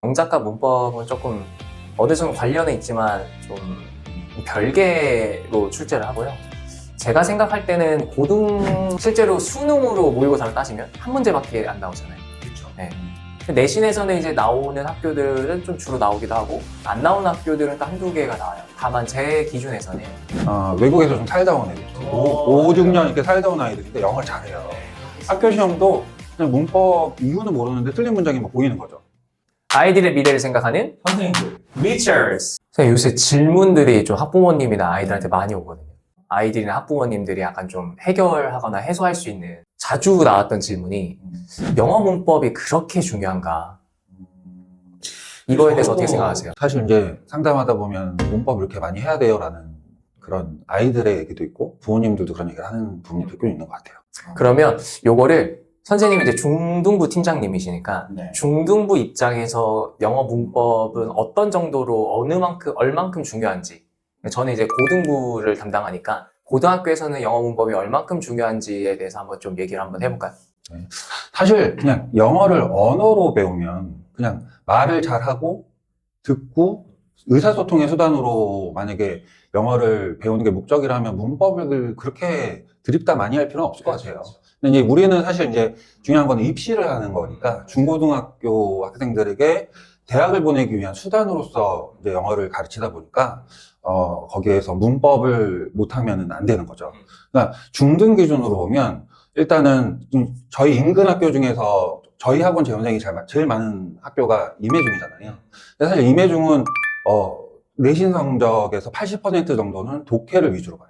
영작과 문법은 조금 어느 정도 관련은 있지만 좀 별개로 출제를 하고요. 제가 생각할 때는 실제로 수능으로 모의고사를 따지면 한 문제밖에 안 나오잖아요. 그렇죠. 네. 내신에서는 이제 나오는 학교들은 좀 주로 나오기도 하고 안 나오는 학교들은 또 한두 개가 나와요. 다만 제 기준에서는 외국에서 좀 살다 온 애들, 5, 6년 이렇게 살다 온 아이들인데 영어를 잘해요. 학교 시험도 그냥 문법 이유는 모르는데 틀린 문장이 막 보이는 거죠. 아이들의 미래를 생각하는 선생님들. Teachers. 요새 질문들이 좀 학부모님이나 아이들한테 많이 오거든요. 아이들이나 학부모님들이 약간 좀 해결하거나 해소할 수 있는 자주 나왔던 질문이 영어 문법이 그렇게 중요한가? 이거에 대해서 어떻게 생각하세요? 사실 이제 상담하다 보면 문법 이렇게 많이 해야 돼요라는 그런 아이들의 얘기도 있고 부모님들도 그런 얘기를 하는 부분이 꽤 있는 것 같아요. 그러면 요거를 선생님이 이제 중등부 팀장님이시니까 네. 중등부 입장에서 영어 문법은 어떤 정도로 얼만큼 중요한지, 저는 이제 고등부를 담당하니까 고등학교에서는 영어 문법이 얼만큼 중요한지에 대해서 한번 좀 얘기를 한번 해볼까요? 사실 그냥 영어를 언어로 배우면 그냥 말을 잘하고 듣고 의사소통의 수단으로 만약에 영어를 배우는 게 목적이라면 문법을 그렇게 드립다 많이 할 필요는 없을 것 같아요. 근데 이제 우리는 사실 이제 중요한 건 입시를 하는 거니까 중고등학교 학생들에게 대학을 보내기 위한 수단으로서 이제 영어를 가르치다 보니까 거기에서 문법을 못하면 안 되는 거죠. 그러니까 중등 기준으로 보면 일단은 저희 인근 학교 중에서 저희 학원 재원생이 제일 많은 학교가 임해중이잖아요. 근데 사실 임해중은 내신 성적에서 80% 정도는 독해를 위주로 봐요.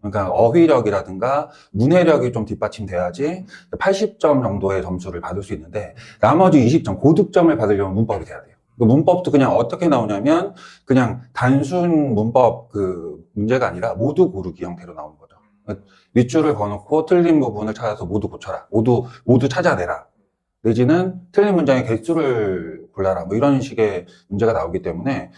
그러니까 어휘력이라든가 문해력이 좀 뒷받침돼야지 80점 정도의 점수를 받을 수 있는데 나머지 20점, 고득점을 받으려면 문법이 돼야 돼요. 그 문법도 그냥 어떻게 나오냐면 그냥 단순 문법 그 문제가 아니라 모두 고르기 형태로 나오는 거죠. 밑줄을 그어놓고 틀린 부분을 찾아서 모두 고쳐라. 모두 찾아내라. 내지는 틀린 문장의 개수를 골라라. 뭐 이런 식의 문제가 나오기 때문에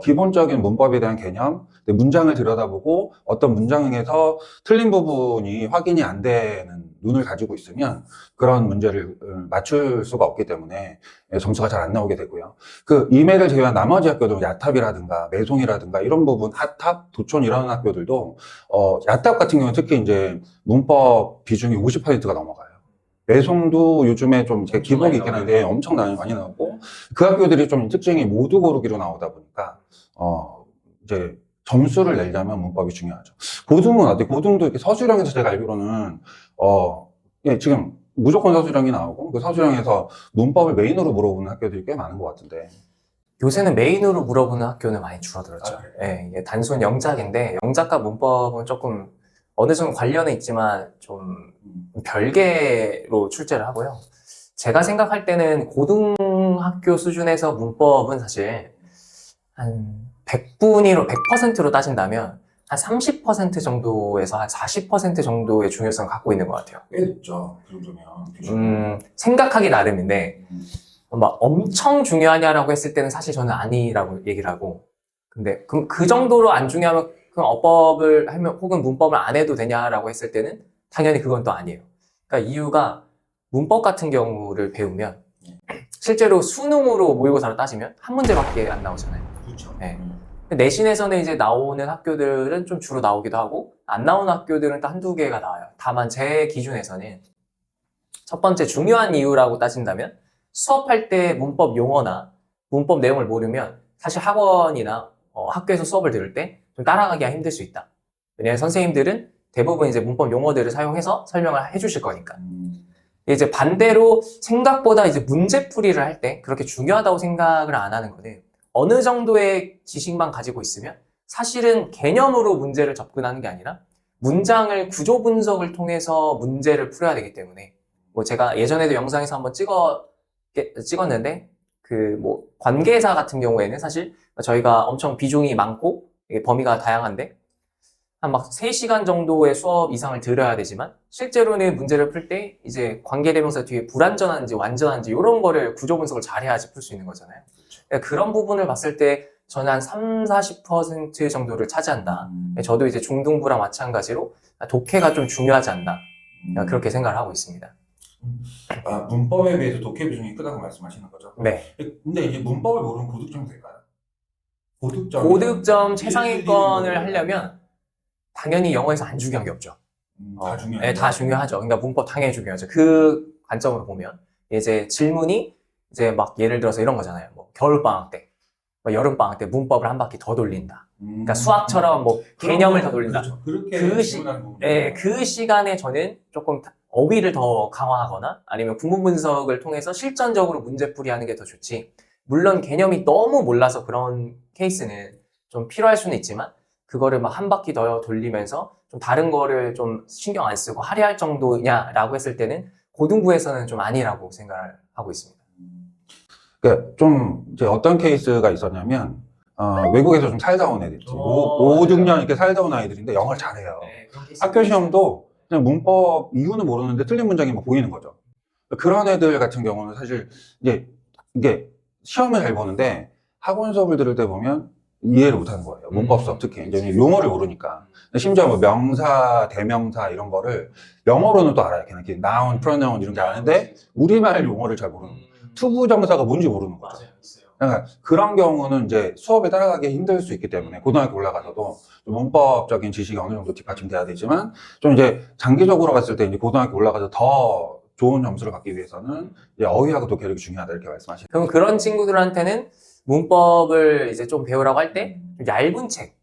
기본적인 문법에 대한 개념, 문장을 들여다보고 어떤 문장에서 틀린 부분이 확인이 안 되는 눈을 가지고 있으면 그런 문제를 맞출 수가 없기 때문에 점수가 잘 안 나오게 되고요. 그 임해를 제외한 나머지 학교들, 야탑이라든가 매송이라든가 이런 부분, 하탑, 도촌 이런 학교들도 야탑 같은 경우는 특히 이제 문법 비중이 50%가 넘어가요. 매송도 요즘에 좀 제 기복이 있긴 한데 엄청 많이 나오고 그 학교들이 좀 특징이 모두 고르기로 나오다 보니까 이제 점수를 내려면 문법이 중요하죠. 고등은 어때? 고등도 이렇게 서술형에서 제가 알기로는 예, 지금 무조건 서술형이 나오고 그 서술형에서 문법을 메인으로 물어보는 학교들이 꽤 많은 것 같은데 요새는 메인으로 물어보는 학교는 많이 줄어들었죠. 네, 이게 단순 영작인데 영작과 문법은 조금 어느 정도 관련은 있지만 좀 별개로 출제를 하고요. 제가 생각할 때는 고등학교 수준에서 문법은 사실 한 100%로 따진다면 한 30% 정도에서 한 40% 정도의 중요성을 갖고 있는 것 같아요. 꽤 높죠. 그 정도면. 생각하기 나름인데 막 엄청 중요하냐라고 했을 때는 사실 저는 아니라고 얘기를 하고, 근데 그 정도로 안 중요하면 그럼 어법을 하면 혹은 문법을 안 해도 되냐라고 했을 때는 당연히 그건 또 아니에요. 그러니까 이유가 문법 같은 경우를 배우면 실제로 수능으로 모의고사를 따지면 한 문제밖에 안 나오잖아요. 그렇죠. 네. 내신에서는 이제 나오는 학교들은 좀 주로 나오기도 하고 안 나오는 학교들은 또 한두 개가 나와요. 다만 제 기준에서는 첫 번째 중요한 이유라고 따진다면 수업할 때 문법 용어나 문법 내용을 모르면 사실 학원이나 학교에서 수업을 들을 때 좀 따라가기가 힘들 수 있다. 왜냐하면 선생님들은 대부분 이제 문법 용어들을 사용해서 설명을 해주실 거니까. 이제 반대로 생각보다 이제 문제풀이를 할 때 그렇게 중요하다고 생각을 안 하는 거는 어느 정도의 지식만 가지고 있으면 사실은 개념으로 문제를 접근하는 게 아니라 문장을 구조 분석을 통해서 문제를 풀어야 되기 때문에 뭐 제가 예전에도 영상에서 한번 찍었는데 그 뭐 관계사 같은 경우에는 사실 저희가 엄청 비중이 많고 범위가 다양한데 한 막 3시간 정도의 수업 이상을 들어야 되지만 실제로는 문제를 풀 때 이제 관계대명사 뒤에 불완전한지 완전한지 이런 거를 구조 분석을 잘 해야지 풀 수 있는 거잖아요. 그러니까 그런 부분을 봤을 때 저는 한 30-40% 정도를 차지한다. 저도 이제 중등부랑 마찬가지로 독해가 좀 중요하지 않나 그렇게 생각을 하고 있습니다. 문법에 비해서 독해 비중이 크다고 말씀하시는 거죠? 네. 근데 이제 문법을 모르면 고득점 될까요? 고득점 최상위권을 하려면 당연히 영어에서 안 중요한 게 없죠. 다 중요해요. 네, 다 중요하죠. 그러니까 문법 당연히 중요하죠. 그 관점으로 보면 이제 질문이 이제 막 예를 들어서 이런 거잖아요. 뭐 겨울방학 때, 뭐 여름방학 때 문법을 한 바퀴 더 돌린다. 그러니까 수학처럼 뭐 개념을 더 돌린다. 그렇죠. 그렇게 그 질문하는 부분이 네, 그 시간에 저는 조금 어휘를 더 강화하거나 아니면 구문 분석을 통해서 실전적으로 문제풀이하는 게 더 좋지. 물론 개념이 너무 몰라서 그런 케이스는 좀 필요할 수는 있지만 그거를 막 한 바퀴 더 돌리면서 좀 다른 거를 좀 신경 안 쓰고 할애할 정도냐라고 했을 때는 고등부에서는 좀 아니라고 생각을 하고 있습니다. 그러니까 좀 이제 어떤 케이스가 있었냐면 외국에서 좀 살다 온 애들 있지. 오, 5, 6년 이렇게 살다 온 아이들인데 영어를 잘해요. 네, 그런 케이스. 학교 시험도 그냥 문법 이유는 모르는데 틀린 문장이 막 보이는 거죠. 그런 애들 같은 경우는 사실 이게 시험을 잘 보는데 학원 수업을 들을 때 보면 이해를 못 하는 거예요. 문법 수업 특히. 이제 용어를 모르니까. 심지어 뭐 명사, 대명사 이런 거를 영어로는 또 알아요. 그냥 이렇게 noun, pronoun 이런 게 아는데 우리말 용어를 잘 모르는 거예요. 투부정사가 뭔지 모르는 거죠. 맞아요, 있어요. 그러니까 그런 경우는 이제 수업에 따라가기 힘들 수 있기 때문에 고등학교 올라가서도 좀 문법적인 지식이 어느 정도 뒷받침돼야 되지만 좀 이제 장기적으로 봤을 때 이제 고등학교 올라가서 더 좋은 점수를 받기 위해서는 이제 어휘하고 독해력이 중요하다 이렇게 말씀하시는 그럼 그런 친구들한테는 문법을 이제 좀 배우라고 할 때 얇은 책,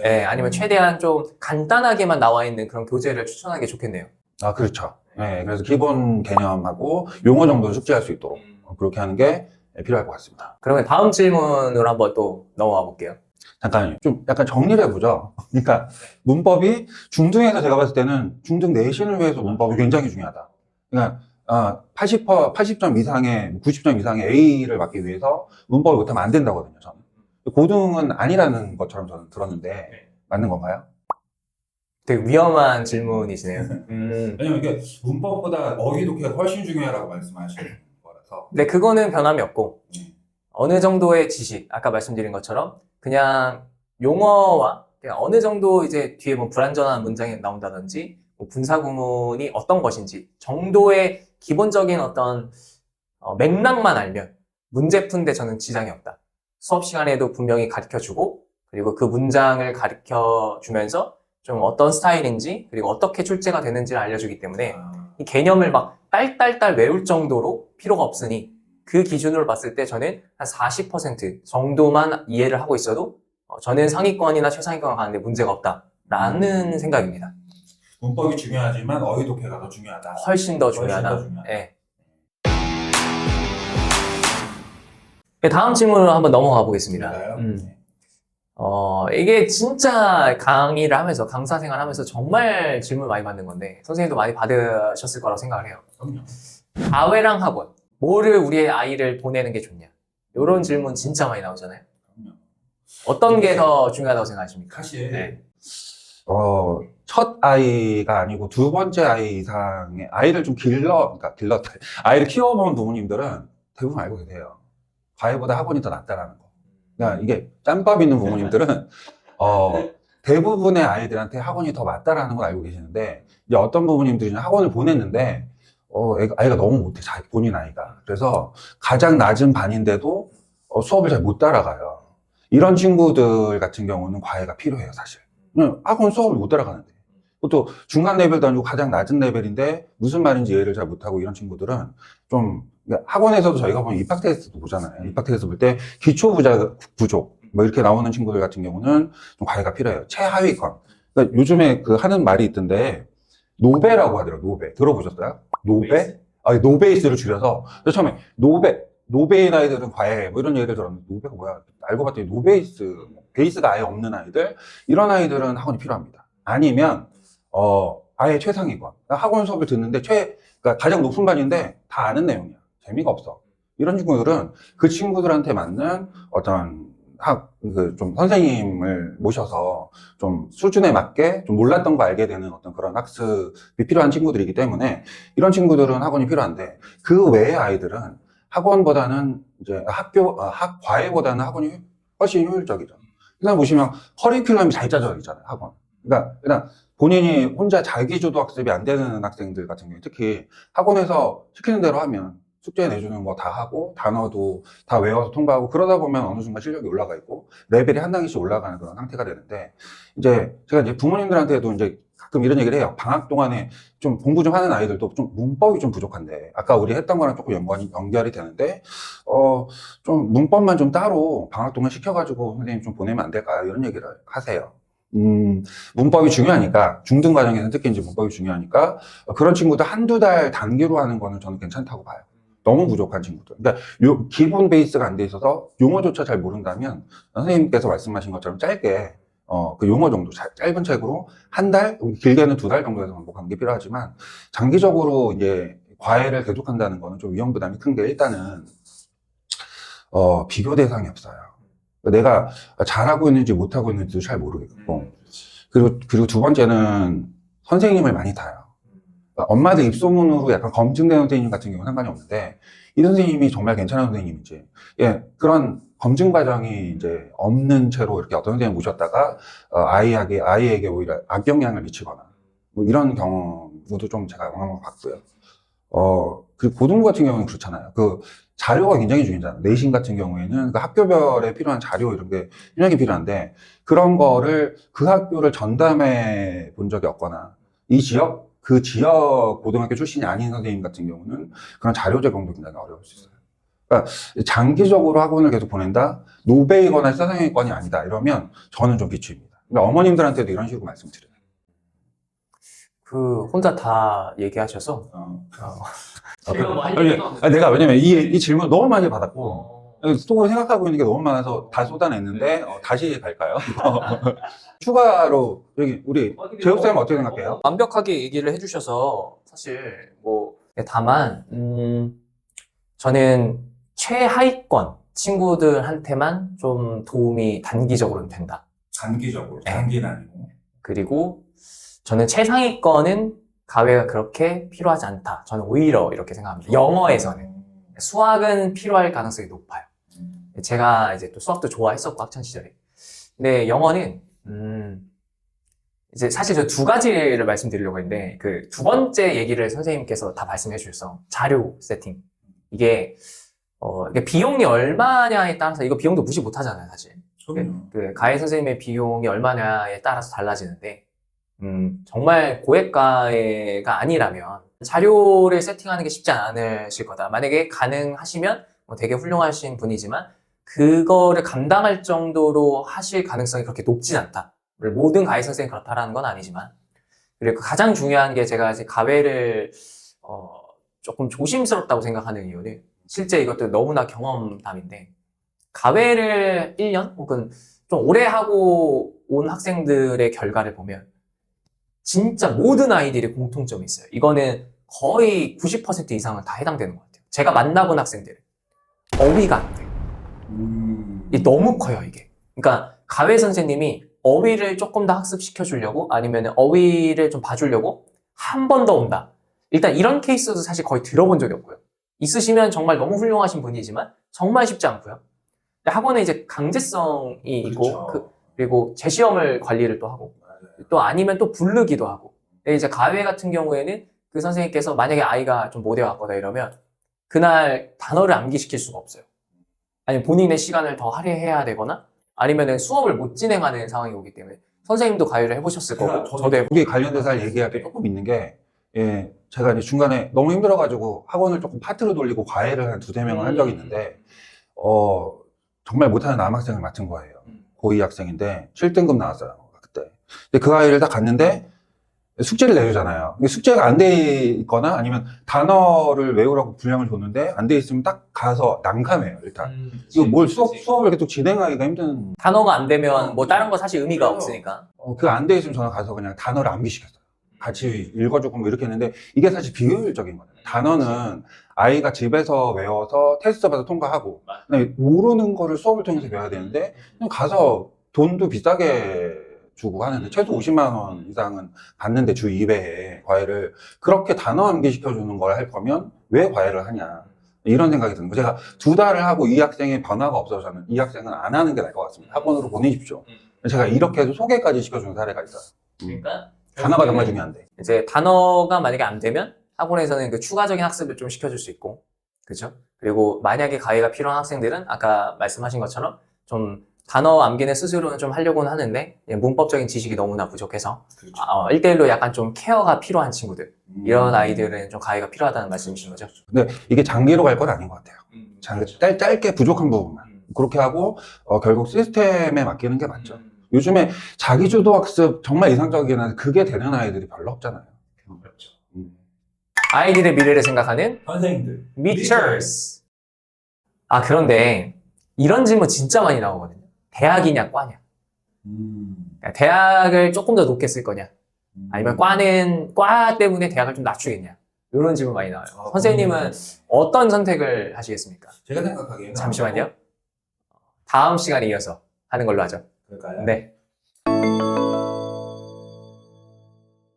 예, 아니면 최대한 좀 간단하게만 나와 있는 그런 교재를 추천하는 게 좋겠네요. 아, 그렇죠. 네, 그래서 기본 개념하고 용어 정도는 숙지할 수 있도록 그렇게 하는 게 필요할 것 같습니다. 그러면 다음 질문으로 한번 또 넘어가 볼게요. 잠깐만요. 좀 약간 정리를 해보죠. 그러니까 문법이 중등에서 제가 봤을 때는 중등 내신을 위해서 문법이 굉장히 중요하다. 그러니까 80점 이상의, 90점 이상의 A를 받기 위해서 문법을 못하면 안 된다거든요, 저는. 고등은 아니라는 것처럼 저는 들었는데, 맞는 건가요? 되게 위험한 질문이시네요. 왜냐면 이게 문법보다 어휘 독해가 훨씬 중요하다고 말씀하시는 거라서. 근데 그거는 변함이 없고 네. 어느 정도의 지식, 아까 말씀드린 것처럼 그냥 용어와 그냥 어느 정도 이제 뒤에 뭐 불완전한 문장이 나온다든지 뭐 분사구문이 어떤 것인지 정도의 기본적인 어떤 맥락만 알면 문제 푸는데 저는 지장이 없다. 수업 시간에도 분명히 가르쳐주고 그리고 그 문장을 가르쳐주면서 좀 어떤 스타일인지 그리고 어떻게 출제가 되는지를 알려주기 때문에 이 개념을 막 딸딸딸 외울 정도로 필요가 없으니 그 기준으로 봤을 때 저는 한 40% 정도만 이해를 하고 있어도 저는 상위권이나 최상위권 가는데 문제가 없다라는 생각입니다. 문법이 중요하지만 어휘 독해가 더 중요하다. 훨씬 더 훨씬 중요하다. 더 중요하다. 예. 다음 질문으로 한번 넘어가 보겠습니다. 그럴까요? 네. 이게 진짜 강의를 하면서 강사 생활 하면서 정말 질문 많이 받는 건데 선생님도 많이 받으셨을 거라고 생각을 해요. 그럼요. 과외랑 학원 뭐를 우리의 아이를 보내는 게 좋냐 이런 질문 진짜 많이 나오잖아요. 그럼요. 어떤 게 더 중요하다고 생각하십니까? 사실 네. 첫 아이가 아니고 두 번째 아이 이상의 아이를 좀 아이를 키워본 부모님들은 대부분 알고 계세요. 과외보다 학원이 더 낫다라는 거. 그러니까 이게 짬밥 있는 부모님들은 대부분의 아이들한테 학원이 더 맞다라는 걸 알고 계시는데 이제 어떤 부모님들이 학원을 보냈는데 아이가 너무 못해, 본인 아이가. 그래서 가장 낮은 반인데도 수업을 잘 못 따라가요. 이런 친구들 같은 경우는 과외가 필요해요, 사실. 학원 수업을 못 따라가는데. 또 중간 레벨도 아니고 가장 낮은 레벨인데 무슨 말인지 이해를 잘 못하고 이런 친구들은 좀 학원에서도 저희가 보면 입학 테스트도 보잖아요. 입학 테스트 볼 때 기초 부족 뭐 이렇게 나오는 친구들 같은 경우는 좀 과외가 필요해요. 최하위권. 그러니까 요즘에 하는 말이 있던데 노베라고 하더라고요. 노베. 들어보셨어요? 노베? 노베이스를 줄여서 처음에 노베인 아이들은 과외 뭐 이런 얘기를 들었는데 노베가 뭐야? 알고 봤더니 노베이스, 베이스가 아예 없는 아이들 이런 아이들은 학원이 필요합니다. 아니면 아예 최상위권. 학원 수업을 듣는데 그러니까 가장 높은 반인데 다 아는 내용이야. 재미가 없어. 이런 친구들은 그 친구들한테 맞는 어떤 좀 선생님을 모셔서 좀 수준에 맞게 좀 몰랐던 거 알게 되는 어떤 그런 학습이 필요한 친구들이기 때문에 이런 친구들은 학원이 필요한데 그 외의 아이들은 학원보다는 이제 과외보다는 학원이 훨씬 효율적이죠. 그다음 보시면 커리큘럼이 잘 짜져 있잖아요, 학원. 그러니까 그냥 본인이 혼자 자기주도 학습이 안 되는 학생들 같은 경우에 특히 학원에서 시키는 대로 하면 숙제 내주는 거 다 하고 단어도 다 외워서 통과하고 그러다 보면 어느 순간 실력이 올라가 있고 레벨이 한 단계씩 올라가는 그런 상태가 되는데 이제 제가 이제 부모님들한테도 이제 가끔 이런 얘기를 해요. 방학 동안에 좀 공부 좀 하는 아이들도 좀 문법이 좀 부족한데 아까 우리 했던 거랑 조금 연결이 되는데 좀 문법만 좀 따로 방학 동안 시켜가지고 선생님 좀 보내면 안 될까요? 이런 얘기를 하세요. 문법이 중요하니까 중등 과정에서는 특히 이제 문법이 중요하니까 그런 친구들 한두 달 단기로 하는 거는 저는 괜찮다고 봐요. 너무 부족한 친구들. 그러니까 기본 베이스가 안 돼 있어서 용어조차 잘 모른다면 선생님께서 말씀하신 것처럼 짧게 그 용어 정도 짧은 책으로 한 달, 길게는 2달 정도에서 반복하는 게 필요하지만 장기적으로 이제 과외를 계속한다는 거는 좀 위험 부담이 큰 게 일단은 비교 대상이 없어요. 내가 잘하고 있는지 못하고 있는지도 잘 모르겠고 그리고 두 번째는 선생님을 많이 타요. 엄마들 입소문으로 약간 검증된 선생님 같은 경우는 상관이 없는데 이 선생님이 정말 괜찮은 선생님인지 그런 검증 과정이 이제 없는 채로 이렇게 어떤 선생님을 모셨다가 아이에게 오히려 악영향을 미치거나 뭐 이런 경우도 좀 제가 경험을 봤고요. 그리고 고등부 같은 경우는 그렇잖아요. 그 자료가 굉장히 중요하잖아요. 내신 같은 경우에는 그 학교별에 필요한 자료 이런 게 굉장히 필요한데 그런 거를 그 학교를 전담해 본 적이 없거나 그 지역 고등학교 출신이 아닌 선생님 같은 경우는 그런 자료 제공도 굉장히 어려울 수 있어요. 그러니까 장기적으로 학원을 계속 보낸다? 노베이거나 사상위권이 아니다. 이러면 저는 좀 비추입니다. 그러니까 어머님들한테도 이런 식으로 말씀드려요. 혼자 다 얘기하셔서. 내가 왜냐면 이 질문 너무 많이 받았고, 속으로 생각하고 있는 게 너무 많아서 다 쏟아냈는데, 다시 갈까요? 추가로, 여기, 우리, 제육쌤 어떻게 생각해요? 완벽하게 얘기를 해주셔서, 사실, 다만, 저는 최하위권 친구들한테만 좀 도움이 단기적으로는 된다. 단기적으로, 네. 장기는 아니고. 그리고 저는 최상위권은 과외가 그렇게 필요하지 않다. 저는 오히려 이렇게 생각합니다. 영어에서는. 수학은 필요할 가능성이 높아요. 제가 이제 또 수학도 좋아했었고, 학창시절에. 근데 영어는, 이제 사실 저 2가지를 말씀드리려고 했는데, 그 2번째 얘기를 선생님께서 다 말씀해 주셔서, 자료 세팅. 이게 비용이 얼마냐에 따라서, 이거 비용도 무시 못 하잖아요, 사실. 그 가해 선생님의 비용이 얼마냐에 따라서 달라지는데, 정말 고액가가 아니라면 자료를 세팅하는 게 쉽지 않으실 거다. 만약에 가능하시면 되게 훌륭하신 분이지만 그거를 감당할 정도로 하실 가능성이 그렇게 높진 않다. 모든 가해 선생님이 그렇다라는 건 아니지만 그리고 가장 중요한 게 제가 이제 가해를 조금 조심스럽다고 생각하는 이유는 실제 이것도 너무나 경험담인데 가해를 1년 혹은 좀 오래 하고 온 학생들의 결과를 보면 진짜 모든 아이들이 공통점이 있어요. 이거는 거의 90% 이상은 다 해당되는 것 같아요. 제가 만나본 학생들은 어휘가 안 돼요. 이게 너무 커요, 이게. 그러니까 가해 선생님이 어휘를 조금 더 학습시켜 주려고 아니면 어휘를 좀 봐주려고 한 번 더 온다. 일단 이런 케이스도 사실 거의 들어본 적이 없고요. 있으시면 정말 너무 훌륭하신 분이지만 정말 쉽지 않고요. 근데 학원에 이제 강제성이 있고 그렇죠. 그리고 재시험을 관리를 또 하고 또 아니면 또 부르기도 하고. 근데 이제 가해 같은 경우에는 그 선생님께서 만약에 아이가 좀 못해 왔거나 이러면 그날 단어를 암기시킬 수가 없어요. 아니면 본인의 시간을 더 할애해야 되거나 아니면 수업을 못 진행하는 상황이 오기 때문에 선생님도 가해를 해보셨을 거고 저도 해보고. 여기 관련돼서 얘기할 게 조금 있는 게 제가 이제 중간에 너무 힘들어가지고 학원을 조금 파트로 돌리고 과외를 한 2-3명을 한 적이 있는데 정말 못하는 남학생을 맡은 거예요. 고2 학생인데 7등급 나왔어요. 그때. 근데 그 아이를 딱 갔는데 숙제를 내주잖아요. 근데 숙제가 안 돼 있거나 아니면 단어를 외우라고 분량을 줬는데 안 돼 있으면 딱 가서 난감해요, 일단. 이거 뭘 수업을 계속 진행하기가 힘든. 단어가 안 되면 뭐 다른 거 사실 의미가 없으니까. 그 안 돼 있으면 저는 가서 그냥 단어를 암기시켰어요. 같이 읽어주고 뭐 이렇게 했는데 이게 사실 비효율적인 거예요. 단어는 아이가 집에서 외워서 테스트 봐서 통과하고 모르는 거를 수업을 통해서 배워야 되는데 그냥 가서 돈도 비싸게 주고 하는데 최소 50만 원 이상은 받는데 주 2회에 과외를 그렇게 단어 암기시켜주는 걸 할 거면 왜 과외를 하냐 이런 생각이 드는 거예요. 제가 2달을 하고 이 학생의 변화가 없어서 저는 이 학생은 안 하는 게 나을 것 같습니다. 학원으로 보내십시오. 제가 이렇게 해서 소개까지 시켜주는 사례가 있어요. 그러니까 단어가 정말 중요한데. 이제 단어가 만약에 안 되면 학원에서는 그 추가적인 학습을 좀 시켜줄 수 있고, 그렇죠? 그리고 만약에 가해가 필요한 학생들은 아까 말씀하신 것처럼 좀 단어 암기는 스스로는 좀 하려고는 하는데 문법적인 지식이 너무나 부족해서 그렇죠. 1대1로 약간 좀 케어가 필요한 친구들, 이런 아이들은 좀 가해가 필요하다는 말씀이신 거죠? 근데 이게 장기로 갈 건 아닌 것 같아요. 짧게 부족한 부분만. 그렇게 하고 결국 시스템에 맡기는 게 맞죠. 요즘에 자기주도 학습 정말 이상적이긴 한데 그게 되는 아이들이 별로 없잖아요. 그렇죠. 아이들의 미래를 생각하는 선생님들. 미처스. 그런데 이런 질문 진짜 많이 나오거든요. 대학이냐 과냐? 그러니까 대학을 조금 더 높게 쓸 거냐? 아니면 과 때문에 대학을 좀 낮추겠냐? 이런 질문 많이 나와요. 선생님은 어떤 선택을 하시겠습니까? 제가 생각하기에는 잠시만요. 다음 시간에 이어서 하는 걸로 하죠. 그럴까요? 네.